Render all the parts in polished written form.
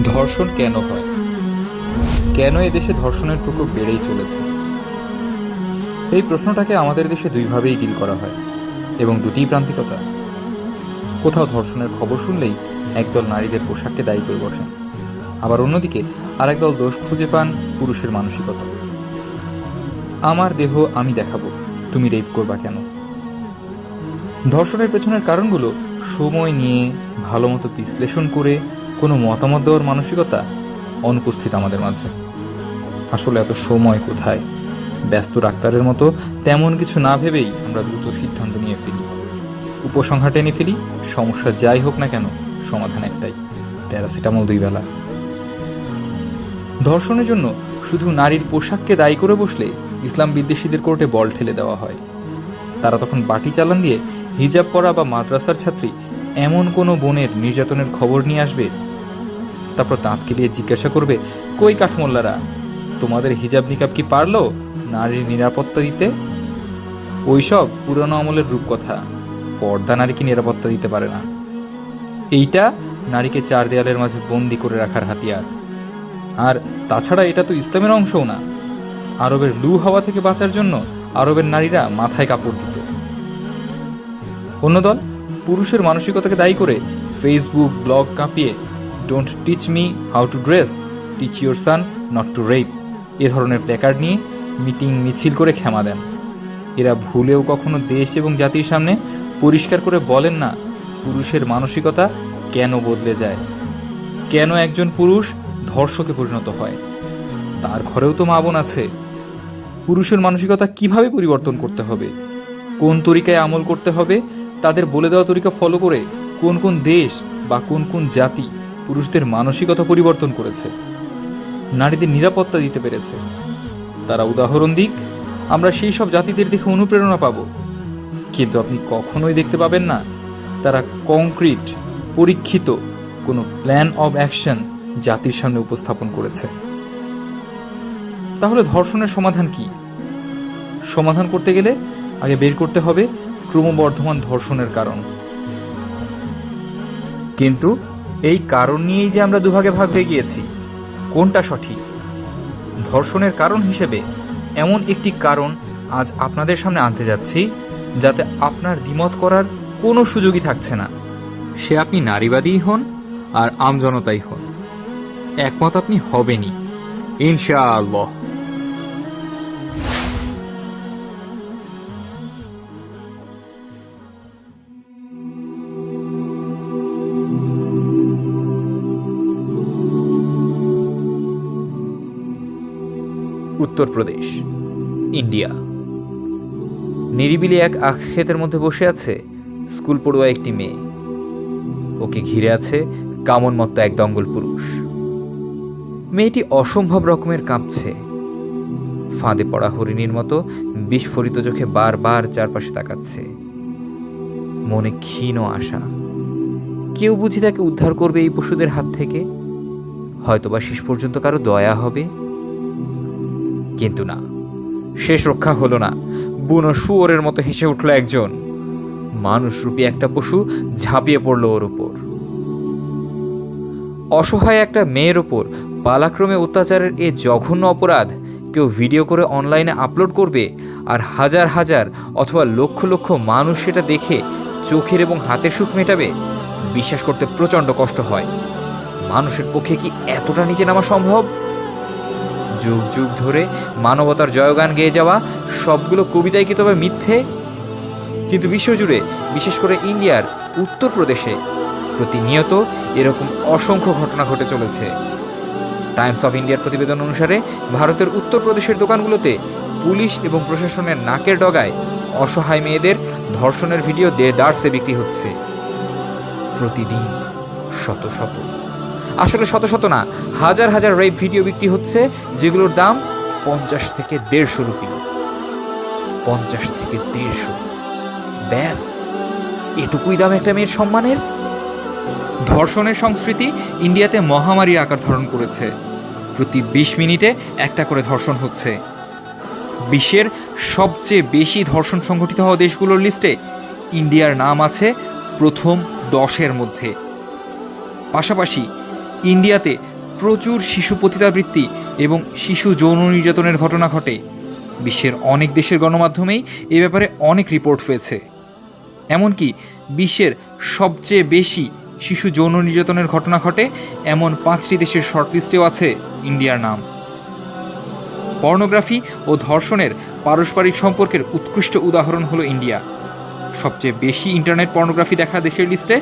ধর্ষণ কেন হয়? কেন এদেশে ধর্ষণের প্রকোপ বেড়েই চলেছে? এই প্রশ্নটাকে আমাদের দেশে দুইভাবেই ডিল করা হয়, এবং দুটিই প্রান্তিকতা। কোথাও ধর্ষণের খবর শুনলেই একদল নারীদের পোশাককে দায়ী করে বসেন, আবার অন্যদিকে আরেক দল দোষ খুঁজে পান পুরুষের মানসিকতা। আমার দেহ আমি দেখাবো, তুমি রেপ করবা কেন? ধর্ষণের পেছনের কারণগুলো সময় নিয়ে ভালো মতো বিশ্লেষণ করে কোনো মতামত দেওয়ার মানসিকতা অনুপস্থিত আমাদের মাঝে। আসলে এত সময় কোথায়? ব্যস্ত ডাক্তারের মতো তেমন কিছু না ভেবেই আমরা দ্রুত সিদ্ধান্ত নিয়ে ফেলি, উপসংহার টেনে ফেলি। সমস্যা যাই হোক না কেন, সমাধান একটাই, প্যারাসিটামল 2 বেলা। ধর্ষণের জন্য শুধু নারীর পোশাককে দায়ী করে বসলে ইসলাম বিদ্বেষীদের কোর্টে বল ঠেলে দেওয়া হয়। তারা তখন বাটি চালান দিয়ে হিজাব পরা বা মাদ্রাসার ছাত্রী এমন কোনো বোনের নির্যাতনের খবর নিয়ে আসবে, তারপর দাঁত কেলিয়ে জিজ্ঞাসা করবে, কই কাঠমোল্লারা, তোমাদের হিজাব নিকাব কি পারলো নারীর নিরাপত্তা দিতে? ওইসব পুরনো আমলের রূপকথা। পর্দা নারীকে নিরাপত্তা দিতে পারে না। এইটা নারীকে 4 দেয়ালের মাঝে বন্দি করে রাখার হাতিয়ার। আর তাছাড়া এটা তো ইসলামের অংশও না। আরবের লু হাওয়া থেকে বাঁচার জন্য আরবের নারীরা মাথায় কাপড় দিত। অন্য দল পুরুষের মানসিকতাকে দায়ী করে ফেসবুক ব্লগ কাঁপিয়ে don't teach me how to dress, teach your son not to rape এ ধরনের প্ল্যাকার্ড নিয়ে মিটিং মিছিল করে ক্ষমা দেন। এরা ভুলেও কখনো দেশ এবং জাতির সামনে পরিষ্কার করে বলেন না পুরুষের মানসিকতা কেন বদলে যায়, কেন একজন পুরুষ ধর্ষকে পরিণত হয়। তার ঘরেও তো মা বোন আছে। পুরুষের মানসিকতা কিভাবে পরিবর্তন করতে হবে, কোন তরিকায় আমল করতে হবে, তাদের বলে দেওয়া তরিকা ফলো করে কোন কোন দেশ বা কোন কোন জাতি পুরুষদের মানসিকতা পরিবর্তন করেছে, নারীদের নিরাপত্তা দিতে পেরেছে, তারা উদাহরণ দিক। আমরা সেই সব জাতিদের দেখে অনুপ্রেরণা পাব। কিন্তু আপনি কখনোই দেখতে পাবেন না তারা কংক্রিট পরীক্ষিত কোনো প্ল্যান অব অ্যাকশন জাতির সামনে উপস্থাপন করেছে। তাহলে ধর্ষণের সমাধান কি? সমাধান করতে গেলে আগে বের করতে হবে ক্রমবর্ধমান ধর্ষণের কারণ। কিন্তু এই কারণ নিয়েই যে আমরা দুভাগে ভাগ হয়ে গিয়েছি, কোনটা সঠিক? ধর্ষণের কারণ হিসেবে এমন একটি কারণ আজ আপনাদের সামনে আনতে যাচ্ছি যাতে আপনার দ্বিমত করার কোনো সুযোগই থাকছে না। সে আপনি নারীবাদীই হন আর আমজনতাই হন, একমত আপনি হবেনই ইনশাআল্লাহ। উত্তরপ্রদেশ, ইন্ডিয়া। নিরিবিলি এক আখ ক্ষেতের মধ্যে বসে আছে স্কুল পড়ুয়া একটি মেয়ে। ওকে ঘিরে আছে কামনমত্ত এক দঙ্গল পুরুষ। মেয়েটি অসম্ভব রকমের কাঁপছে, ফাঁদে পড়া হরিণীর মতো বিস্ফোরিত চোখে বারবার চারপাশে তাকাচ্ছে। মনে ক্ষীণ আশা, কেউ বুঝি তাকে উদ্ধার করবে এই পশুদের হাত থেকে, হয়তোবা শেষ পর্যন্ত কারো দয়া হবে। কিন্তু না, শেষ রক্ষা হলো না। বুনো শুয়োরের মতো হেসে উঠল একজন। মানুষরূপী একটা পশু ঝাঁপিয়ে পড়ল ওর উপর। অসহায় একটা মেয়ের ওপর পালাক্রমে অত্যাচারের এ জঘন্য অপরাধ কেউ ভিডিও করে অনলাইনে আপলোড করবে, আর হাজার হাজার অথবা লক্ষ লক্ষ মানুষ সেটা দেখে চোখের এবং হাতের সুখ মেটাবে, বিশ্বাস করতে প্রচণ্ড কষ্ট হয়। মানুষের পক্ষে কি এতটা নিচে নামা সম্ভব? যুগ যুগ ধরে মানবতার জয়গান গেয়ে যাওয়া সবগুলো কবিতাই কি তবে মিথ্যে? কিন্তু বিশ্বজুড়ে, বিশেষ করে ইন্ডিয়ার উত্তরপ্রদেশে প্রতিনিয়ত এরকম অসংখ্য ঘটনা ঘটে চলেছে। টাইমস অফ ইন্ডিয়ার প্রতিবেদন অনুসারে ভারতের উত্তরপ্রদেশের দোকানগুলোতে পুলিশ এবং প্রশাসনের নাকের ডগায় অসহায় মেয়েদের ধর্ষণের ভিডিও দেদারসে বিক্রি হচ্ছে। প্রতিদিন শত শত, আসলে শত শত না, হাজার হাজার রেপ ভিডিও বিক্রি হচ্ছে, যেগুলোর দাম 50 থেকে 150 রুপি। 50 থেকে 150, ব্যাস এটুকুই দাম একটা মেয়ের সম্মানের? ধর্ষণের সংস্কৃতি ইন্ডিয়াতে মহামারীর আকার ধারণ করেছে। প্রতি 20 মিনিটে একটা করে ধর্ষণ হচ্ছে। বিশ্বের সবচেয়ে বেশি ধর্ষণ সংঘটিত হওয়া দেশগুলোর লিস্টে ইন্ডিয়ার নাম আছে প্রথম 10-এর মধ্যে। পাশাপাশি ইন্ডিয়াতে প্রচুর শিশু পতিতাবৃত্তি এবং শিশু যৌন নির্যাতনের ঘটনা ঘটে। বিশ্বের অনেক দেশের গণমাধ্যমেই এ ব্যাপারে অনেক রিপোর্ট হয়েছে। এমনকি বিশ্বের সবচেয়ে বেশি শিশু যৌন নির্যাতনের ঘটনা ঘটে এমন 5টি দেশের শর্টলিস্টেও আছে ইন্ডিয়ার নাম। পর্নোগ্রাফি ও ধর্ষণের পারস্পরিক সম্পর্কের উৎকৃষ্ট উদাহরণ হলো ইন্ডিয়া। সবচেয়ে বেশি ইন্টারনেট পর্নোগ্রাফি দেখা দেশের লিস্টে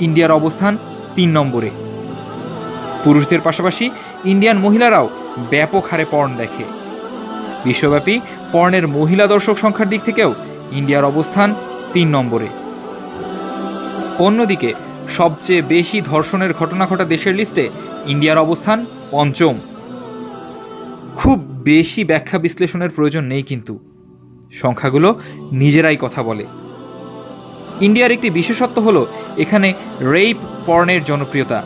ইন্ডিয়ার অবস্থান 3 নম্বরে। পুরুষদের পাশাপাশি ইন্ডিয়ান মহিলারাও ব্যাপক হারে পর্ন দেখে। বিশ্বব্যাপী পর্নের মহিলা দর্শক সংখ্যার দিক থেকেও ইন্ডিয়ার অবস্থান 3 নম্বরে। অন্যদিকে সবচেয়ে বেশি ধর্ষণের ঘটনা ঘটা দেশের লিস্টে ইন্ডিয়ার অবস্থান 5ম। খুব বেশি ব্যাখ্যা বিশ্লেষণের প্রয়োজন নেই, কিন্তু সংখ্যাগুলো নিজেরাই কথা বলে। ইন্ডিয়ার একটি বিশেষত্ব হলো এখানে রেপ পর্নের জনপ্রিয়তা।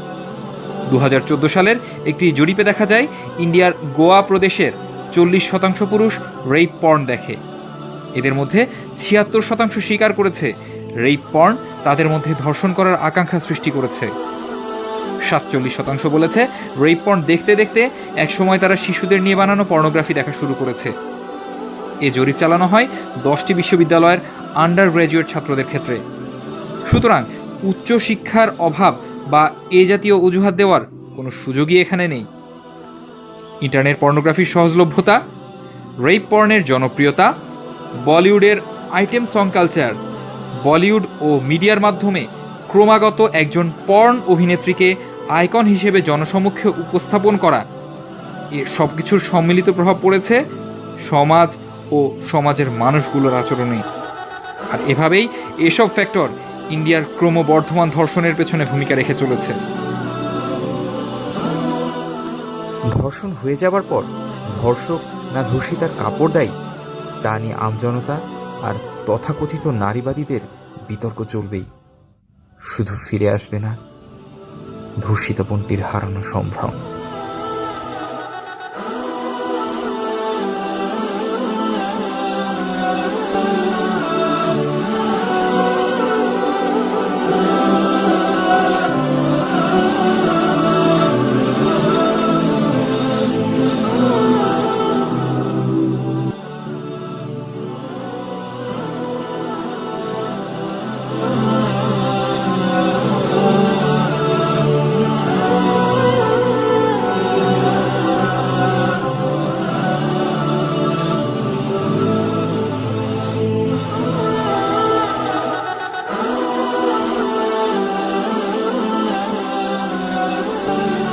2014 সালের একটি জরিপে দেখা যায় ইন্ডিয়ার গোয়া প্রদেশের 40% পুরুষ রেপ পর্ন দেখে। এদের মধ্যে 76% স্বীকার করেছে রেপ পর্ন তাদের মধ্যে ধর্ষণ করার আকাঙ্ক্ষা সৃষ্টি করেছে। 47% বলেছে রেপ পর্ন দেখতে দেখতে একসময় তারা শিশুদের নিয়ে বানানো পর্নোগ্রাফি দেখা শুরু করেছে। এ জরিপ চালানো হয় 10টি বিশ্ববিদ্যালয়ের আন্ডার গ্র্যাজুয়েট ছাত্রদের ক্ষেত্রে। সুতরাং উচ্চ শিক্ষার অভাব বা এ জাতীয় অজুহাত দেওয়ার কোনো সুযোগই এখানে নেই। ইন্টারনেট পর্নোগ্রাফির সহজলভ্যতা, রেপ পর্নের জনপ্রিয়তা, বলিউডের আইটেম সং কালচার, বলিউড ও মিডিয়ার মাধ্যমে ক্রমাগত একজন পর্ন অভিনেত্রীকে আইকন হিসেবে জনসমক্ষে উপস্থাপন করা, এ সব কিছুর সম্মিলিত প্রভাব পড়েছে সমাজ ও সমাজের মানুষগুলোর আচরণে। আর এভাবেই এসব ফ্যাক্টর ইন্ডিয়ার ক্রমবর্ধমান ধর্ষণের পেছনে ভূমিকা রেখে চলেছে। ধর্ষণ হয়ে যাবার পর ধর্ষক না ধর্ষিতার কাপড় দেয়, তা নিয়ে আমজনতা আর তথাকথিত নারীবাদীদের বিতর্ক চলবেই। শুধু ফিরে আসবে না ধর্ষিতা বোনটির হারানো সম্ভ্রম।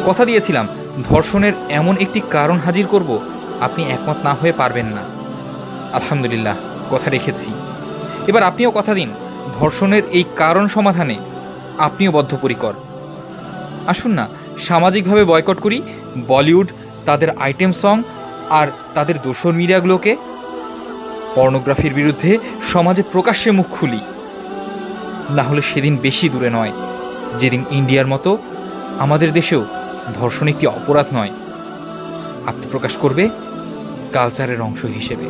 কথা দিয়েছিলাম ধর্ষণের এমন একটি কারণ হাজির করব আপনি একমত না হয়ে পারবেন না। আলহামদুলিল্লাহ, কথা রেখেছি। এবার আপনিও কথা দিন ধর্ষণের এই কারণ সমাধানে আপনিও বদ্ধপরিকর। আসুন না সামাজিকভাবে বয়কট করি বলিউড, তাদের আইটেম সং আর তাদের দোসর মিডিয়াগুলোকে। পর্নোগ্রাফির বিরুদ্ধে সমাজে প্রকাশ্যে মুখ খুলি। না হলে সেদিন বেশি দূরে নয় যেদিন ইন্ডিয়ার মতো আমাদের দেশেও ধর্ষণ একটি অপরাধ নয়, আত্মপ্রকাশ করবে কালচারের অংশ হিসেবে।